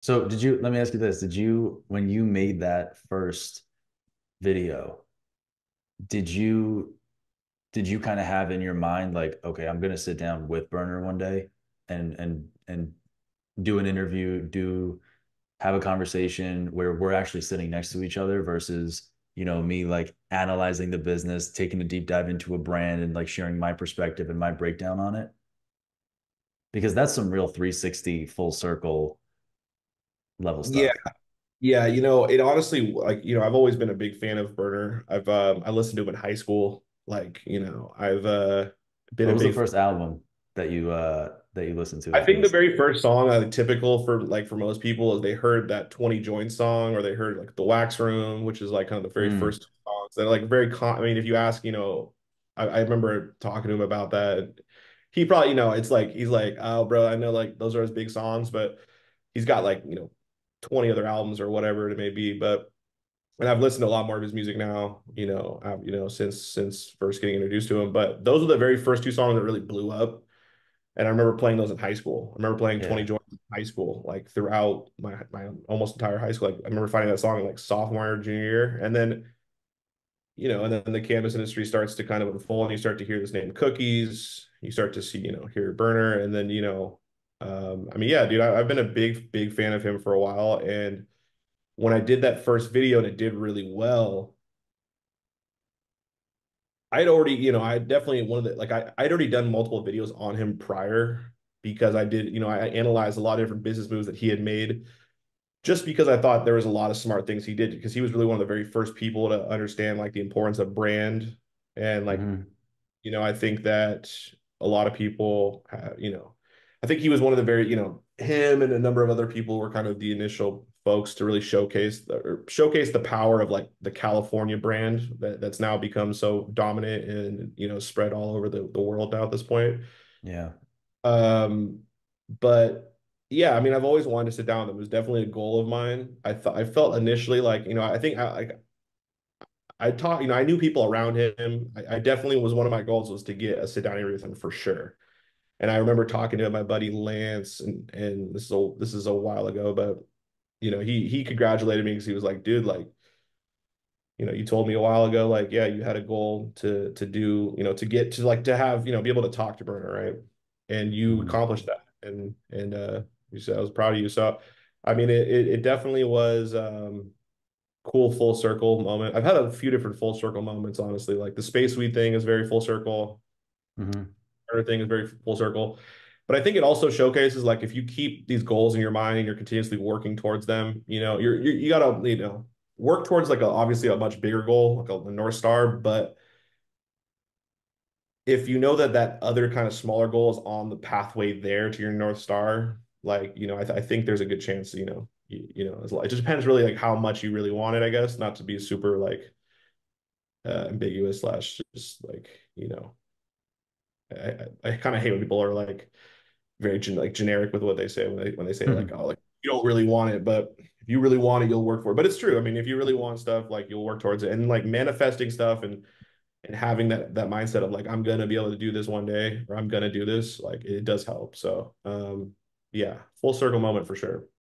So let me ask you this. When you made that first video, did you, did you kind of have in your mind like, okay, I'm gonna sit down with Burner one day and do an interview, have a conversation where we're actually sitting next to each other versus, me like analyzing the business, taking a deep dive into a brand and like sharing my perspective and my breakdown on it? Because that's some real 360 full circle level Yeah, stuff. yeah, it honestly, like, I've always been a big fan of Burner. I listened to him in high school. Like, I've been What a was the big first album that you listened to I of think the his? very first song, typical for most people, is they heard that 20 Joint song, or they heard like the Wax Room, which is like kind of the very Mm, first songs that are like very I mean, if you ask, I remember talking to him about that. He probably, it's like he's like, oh, bro, I know like those are his big songs, but he's got like 20 other albums or whatever it may be. But and I've listened to a lot more of his music now, since first getting introduced to him. But those were the very first two songs that really blew up. And I remember playing those in high school. I remember playing 20 yeah. Joints in high school, like throughout my almost entire high school. Like I remember finding that song in like sophomore or junior year. And then, and then the cannabis industry starts to kind of unfold and you start to hear this name Cookies. You start to see, hear Burner. And then, I mean, yeah, dude, I've been a big fan of him for a while. And when I did that first video and it did really well, I'd already, I definitely one of the like I'd already done multiple videos on him prior because I did, I analyzed a lot of different business moves that he had made just because I thought there was a lot of smart things he did because he was really one of the very first people to understand like the importance of brand and like, Hmm. I think that a lot of people have, I think he was one of the very, him and a number of other people were kind of the initial folks to really showcase the power of like the California brand that's now become so dominant and spread all over the world now at this point. Yeah. Um, but yeah, I mean, I've always wanted to sit down. It was definitely a goal of mine. I felt initially like, I think I taught, I knew people around him. I definitely was one of my goals was to get a sit down interview with him for sure. And I remember talking to my buddy Lance, and this is a while ago, but he congratulated me because he was like, dude, like, you told me a while ago, like, yeah, you had a goal to do, to get to like to have, be able to talk to Burner, right? And you Hmm. accomplished that. And you said I was proud of you. So I mean it definitely was cool full circle moment. I've had a few different full circle moments, honestly. Like the space weed thing is very full circle. Hmm. Everything is very full circle. But I think it also showcases like if you keep these goals in your mind and you're continuously working towards them, you gotta, work towards like obviously a much bigger goal, like a North Star. But if you know that that other kind of smaller goal is on the pathway there to your North Star, like, I think there's a good chance, it just depends really like how much you really want it, I guess, not to be super like ambiguous slash just like, I kind of hate when people are like very like generic with what they say when they say like, oh, like you don't really want it, but if you really want it, you'll work for it. But it's true. I mean, if you really want stuff, like you'll work towards it, and like manifesting stuff and having that mindset of like I'm gonna be able to do this one day or I'm gonna do this, like it does help. So yeah, full circle moment for sure.